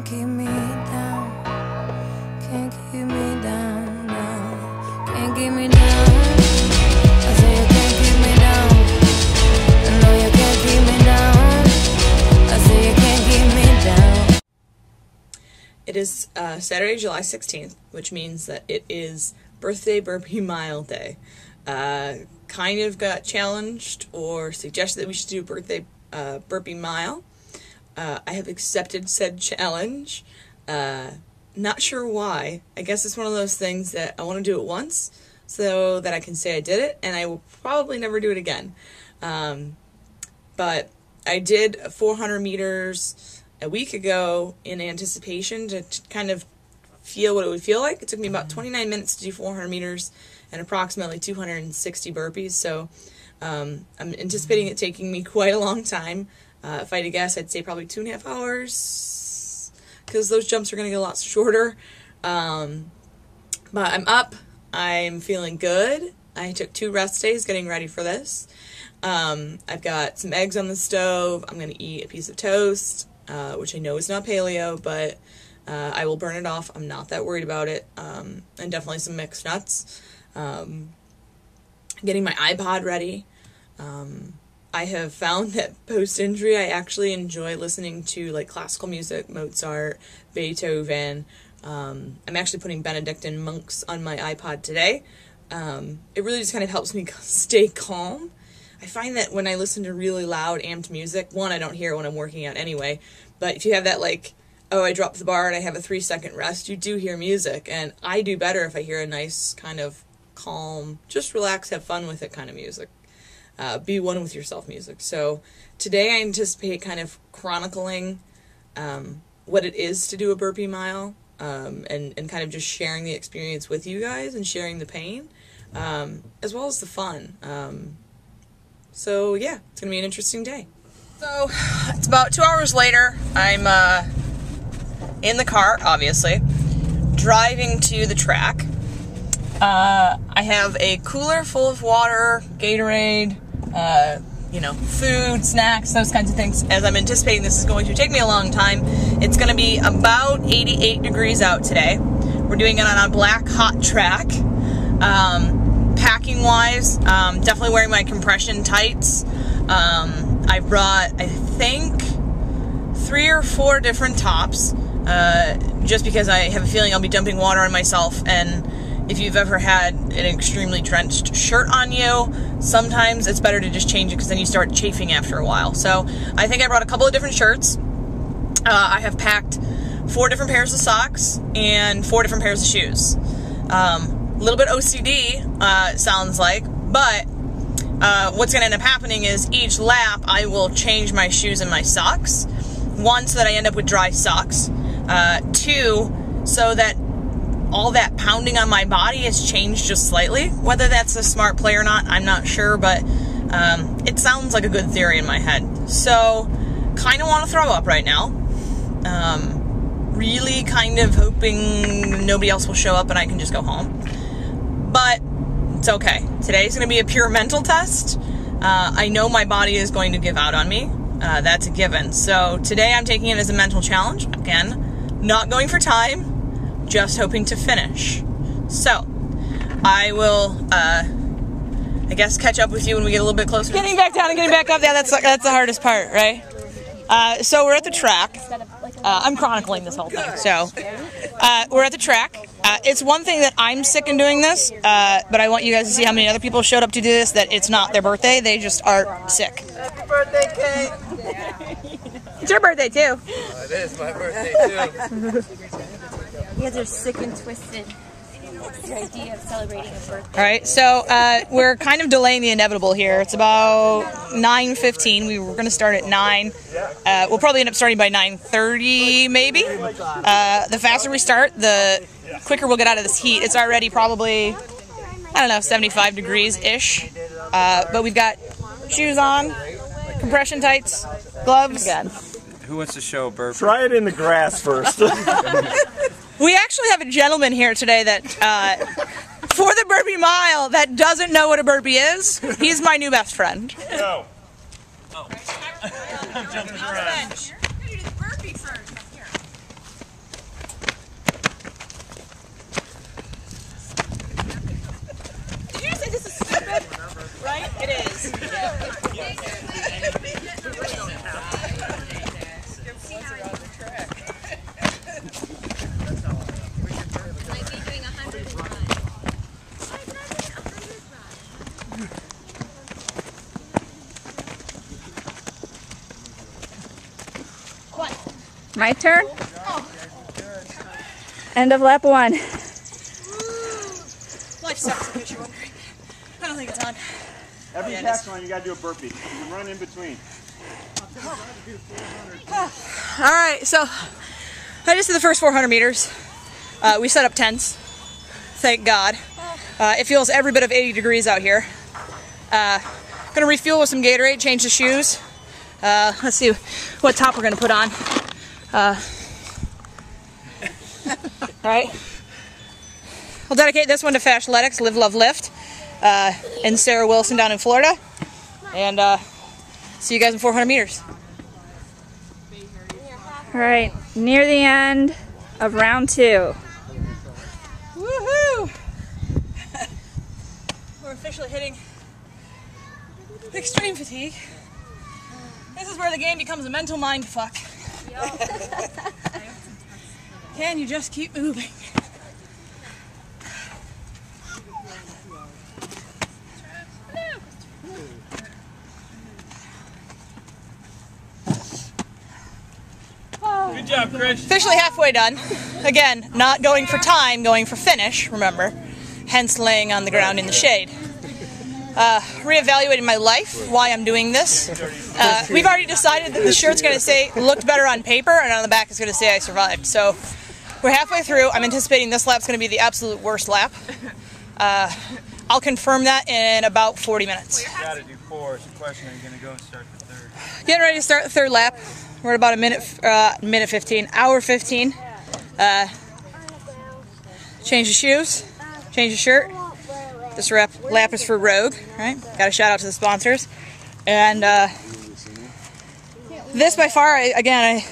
can't keep me down. Can't keep me down, no. Can't keep me down. I say you can't keep me down. No, you can't keep me down. I say you can't keep me down. It is Saturday, July 16th, which means that it is birthday Burpee Mile Day. Kind of got challenged or suggested that we should do a birthday Burpee Mile. I have accepted said challenge. Not sure why. I guess it's one of those things that I want to do it once so that I can say I did it, and I will probably never do it again. But I did 400 meters a week ago in anticipation to kind of feel what it would feel like. It took me about 29 minutes to do 400 meters and approximately 260 burpees, so I'm anticipating it taking me quite a long time. If I had to guess, I'd say probably 2.5 hours, because those jumps are going to get a lot shorter. But I'm up. I'm feeling good. I took 2 rest days getting ready for this. I've got some eggs on the stove. I'm going to eat a piece of toast, which I know is not paleo, but I will burn it off. I'm not that worried about it. And definitely some mixed nuts. Getting my iPod ready. I have found that post-injury I actually enjoy listening to like classical music, Mozart, Beethoven. I'm actually putting Benedictine monks on my iPod today. It really just kind of helps me stay calm. I find that when I listen to really loud amped music, one, I don't hear it when I'm working out anyway, but if you have that like, oh, I dropped the bar and I have a 3-second rest, you do hear music, and I do better if I hear a nice kind of calm, just relax, have fun with it kind of music. Be one with yourself music. So today I anticipate kind of chronicling what it is to do a burpee mile, and kind of just sharing the experience with you guys and sharing the pain, as well as the fun. So yeah, it's gonna be an interesting day. So it's about 2 hours later. I'm in the car, obviously, driving to the track. I have a cooler full of water, Gatorade, food, snacks, those kinds of things, as I'm anticipating this is going to take me a long time. It's going to be about 88 degrees out today. We're doing it on a black hot track. Packing wise, definitely wearing my compression tights. I brought, I think, 3 or 4 different tops, just because I have a feeling I'll be dumping water on myself, and if you've ever had an extremely drenched shirt on you, sometimes it's better to just change it because then you start chafing after a while. So I think I brought a couple of different shirts. I have packed 4 different pairs of socks and 4 different pairs of shoes. A little bit OCD, sounds like, but what's going to end up happening is each lap I will change my shoes and my socks. 1, so that I end up with dry socks. 2, so that all that pounding on my body has changed just slightly. Whether that's a smart play or not, I'm not sure, but it sounds like a good theory in my head. So, kind of want to throw up right now. Really kind of hoping nobody else will show up and I can just go home. But it's okay. Today's going to be a pure mental test. I know my body is going to give out on me. That's a given. So today I'm taking it as a mental challenge. Again, not going for time. Just hoping to finish. So, I will, I guess, catch up with you when we get a little bit closer. Getting back down and getting back up, yeah, that's the hardest part, right? So we're at the track. I'm chronicling this whole thing. So, we're at the track. It's one thing that I'm sick in doing this, but I want you guys to see how many other people showed up to do this, that it's not their birthday, they just are sick. Happy birthday, Kate! It's your birthday, too. It is my birthday, too. You guys are sick and twisted. The idea of celebrating a birthday. All right, so we're kind of delaying the inevitable here. It's about 9:15. We were going to start at 9. We'll probably end up starting by 9:30, maybe. The faster we start, the quicker we'll get out of this heat. It's already probably, 75 degrees-ish. But we've got shoes on, compression tights, gloves. Who wants to show Burpee? Try it in the grass first. We actually have a gentleman here today that, for the Burpee Mile, that doesn't know what a burpee is. He's my new best friend. No. Oh. I'm jumping around. Right? It is. My turn? End of lap 1. Life sucks in case you're wondering. I don't think it's on. Every catch line, you gotta do a burpee. You can run in between. Alright, so I just did the first 400 meters. We set up tents. Thank God. It feels every bit of 80 degrees out here. Gonna refuel with some Gatorade, change the shoes. Let's see what top we're gonna put on. Alright. We'll dedicate this one to Fashletics, Live, Love, Lift, and Sarah Wilson down in Florida. And see you guys in 400 meters. Alright, near the end of round 2. Woohoo! We're officially hitting extreme fatigue. This is where the game becomes a mental mind fuck. Can you just keep moving? Good job, Chris. Officially halfway done. Again, not going for time, going for finish, remember. Hence laying on the ground in the shade. Reevaluating my life, why I'm doing this. We've already decided that the shirt's going to say, looked better on paper, and on the back it's going to say I survived. So we're halfway through. I'm anticipating this lap's going to be the absolute worst lap. I'll confirm that in about 40 minutes. You gotta do 4. It's a question, are you gonna go and start the 3rd? Getting ready to start the 3rd lap. We're at about minute 15, hour 15. Change the shoes, change the shirt. This lap is for Rogue, right? Got a shout out to the sponsors. And this by far, again, I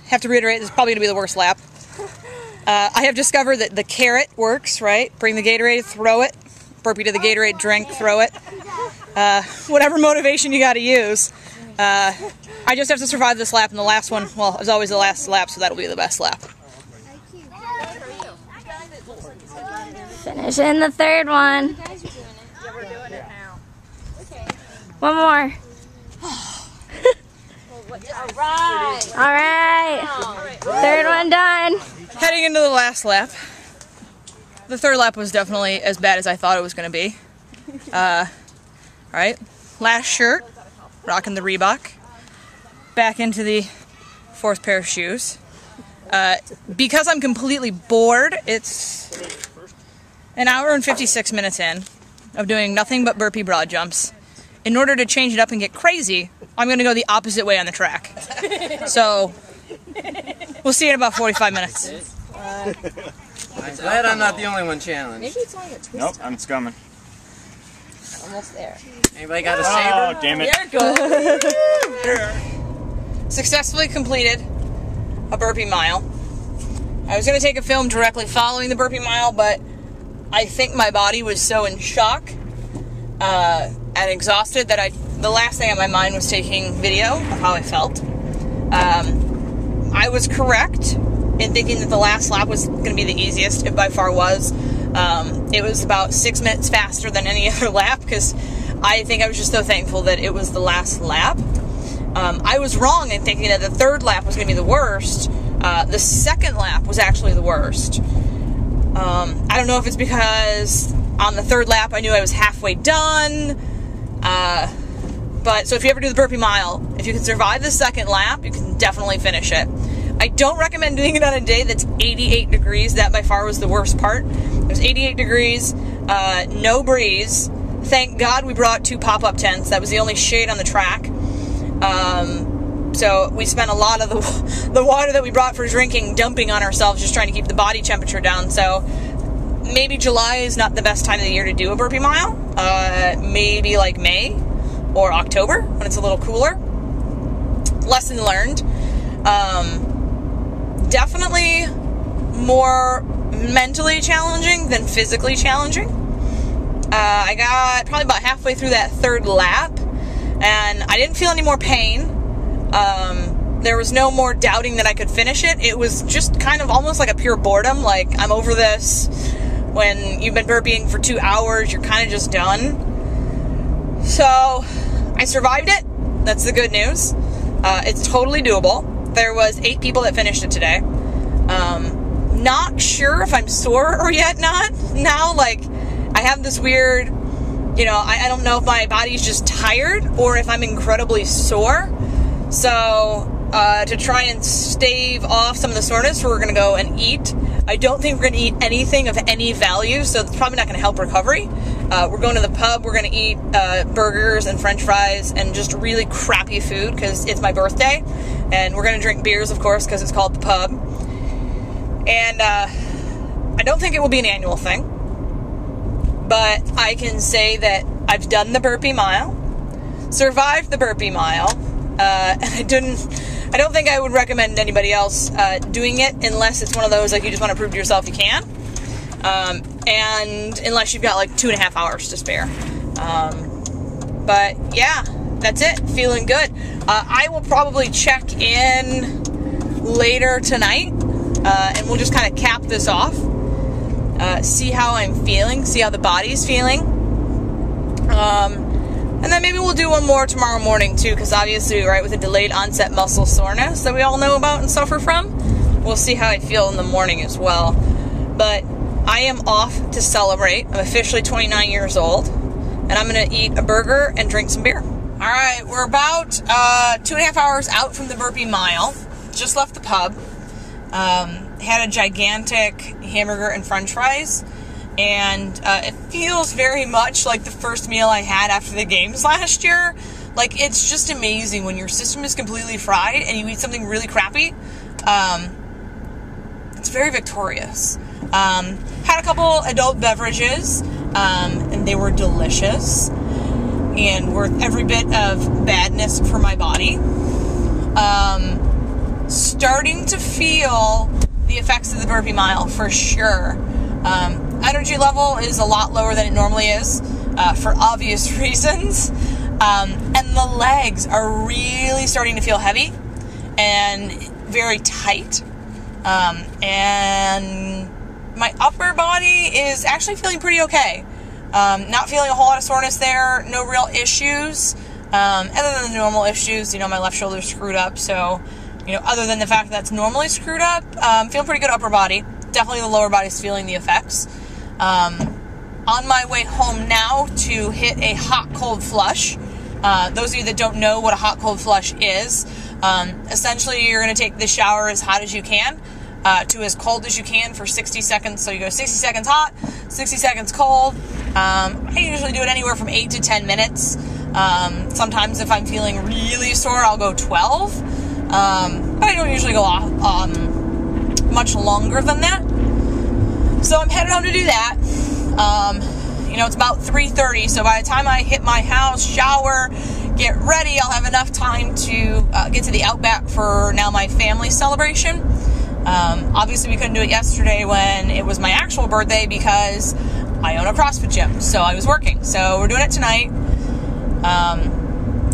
have to reiterate, this is probably gonna be the worst lap. I have discovered that the carrot works, right? Bring the Gatorade, throw it. Burpee to the Gatorade, drink, throw it. Whatever motivation you gotta use. I just have to survive this lap, and the last one, well, it was always the last lap, so that'll be the best lap. Finishing the 3rd one. One more. Alright. 3rd one done. Heading into the last lap. The 3rd lap was definitely as bad as I thought it was going to be. Alright, last shirt, rocking the Reebok. Back into the 4th pair of shoes. Because I'm completely bored, it's an hour and 56 minutes in of doing nothing but burpee broad jumps. In order to change it up and get crazy, I'm going to go the opposite way on the track. So, we'll see in about 45 minutes. I'm glad I'm not the only one challenged. Maybe it's only a twist. Nope, I'm coming. Almost there. Anybody got a saber? Oh, damn it. There it goes. Successfully completed a burpee mile. I was going to take a film directly following the burpee mile, but I think my body was so in shock and exhausted that the last thing on my mind was taking video of how I felt. I was correct in thinking that the last lap was going to be the easiest. It by far was. It was about 6 minutes faster than any other lap because I think I was just so thankful that it was the last lap. I was wrong in thinking that the 3rd lap was going to be the worst. The 2nd lap was actually the worst. I don't know if it's because on the 3rd lap I knew I was halfway done. But so if you ever do the burpee mile, if you can survive the 2nd lap, you can definitely finish it. I don't recommend doing it on a day that's 88 degrees. That by far was the worst part. It was 88 degrees, no breeze. Thank God we brought 2 pop-up tents. That was the only shade on the track. So we spent a lot of the water that we brought for drinking dumping on ourselves, just trying to keep the body temperature down. So maybe July is not the best time of the year to do a burpee mile. Maybe like May or October when it's a little cooler. Lesson learned. Definitely more mentally challenging than physically challenging. I got probably about halfway through that third lap, and I didn't feel any more pain. There was no more doubting that I could finish it. It was just kind of almost like a pure boredom, like, I'm over this. When you've been burpeeing for 2 hours, you're kind of just done. So, I survived it. That's the good news. It's totally doable. There was 8 people that finished it today. Not sure if I'm sore or yet not. Now, like, I have this weird, you know, I don't know if my body's just tired or if I'm incredibly sore. So, to try and stave off some of the soreness, we're going to go and eat. I don't think we're going to eat anything of any value, so it's probably not going to help recovery. We're going to the pub. We're going to eat burgers and french fries and just really crappy food because it's my birthday. And we're going to drink beers, of course, because it's called the pub. And I don't think it will be an annual thing. But I can say that I've done the burpee mile, survived the burpee mile, and I don't think I would recommend anybody else doing it unless it's one of those, like, you just want to prove to yourself you can. And unless you've got, like, 2.5 hours to spare. But, yeah, that's it. Feeling good. I will probably check in later tonight, and we'll just kind of cap this off. See how I'm feeling, see how the body's feeling. And then maybe we'll do one more tomorrow morning, too, because obviously, right, with a delayed onset muscle soreness that we all know about and suffer from, we'll see how I feel in the morning as well. But I am off to celebrate. I'm officially 29 years old, and I'm going to eat a burger and drink some beer. All right, we're about 2.5 hours out from the burpee mile. Just left the pub. Had a gigantic hamburger and french fries. And it feels very much like the first meal I had after the games last year. Like, it's just amazing when your system is completely fried and you eat something really crappy. It's very victorious. Had a couple adult beverages, and they were delicious and worth every bit of badness for my body. Starting to feel the effects of the burpee mile for sure. Energy level is a lot lower than it normally is, for obvious reasons. And the legs are really starting to feel heavy and very tight. And my upper body is actually feeling pretty okay. Not feeling a whole lot of soreness there, no real issues. Other than the normal issues, you know, my left shoulder's screwed up, so, you know, other than the fact that that's normally screwed up, feeling pretty good upper body. Definitely the lower body's feeling the effects. On my way home now to hit a hot-cold flush. Those of you that don't know what a hot-cold flush is, essentially you're going to take the shower as hot as you can to as cold as you can for 60 seconds. So you go 60 seconds hot, 60 seconds cold. I usually do it anywhere from 8 to 10 minutes. Sometimes if I'm feeling really sore, I'll go 12. But I don't usually go much longer than that. So I'm headed home to do that. You know, it's about 3:30, so by the time I hit my house, shower, get ready, I'll have enough time to get to the Outback for now my family celebration. Obviously, we couldn't do it yesterday when it was my actual birthday because I own a CrossFit gym, so I was working. So we're doing it tonight.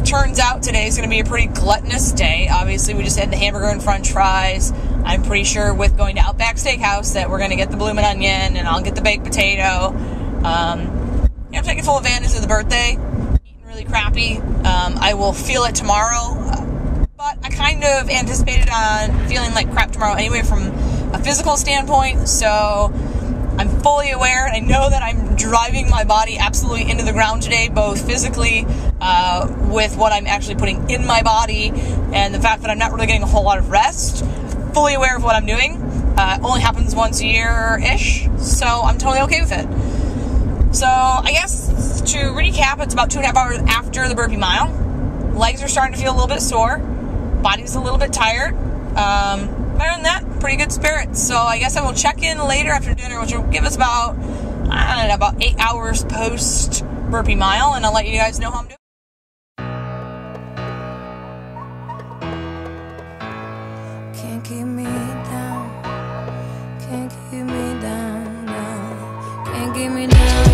Turns out today's going to be a pretty gluttonous day. Obviously, we just had the hamburger and french fries. I'm pretty sure with going to Outback Steakhouse that we're going to get the bloomin' onion and I'll get the baked potato. You know, taking full advantage of the birthday. Eating really crappy. I will feel it tomorrow. But I kind of anticipated on feeling like crap tomorrow anyway from a physical standpoint. So I'm fully aware, and I know that I'm driving my body absolutely into the ground today, both physically with what I'm actually putting in my body and the fact that I'm not really getting a whole lot of rest. Fully aware of what I'm doing. Only happens once a year-ish, so I'm totally okay with it. So I guess to recap, it's about 2.5 hours after the burpee mile. Legs are starting to feel a little bit sore. Body's a little bit tired. Other than that, pretty good spirits. So I guess I will check in later after dinner, which will give us about, I don't know, about 8 hours post burpee mile, and I'll let you guys know how I'm doing. Can't keep me down. Can't keep me down. No. Can't keep me down.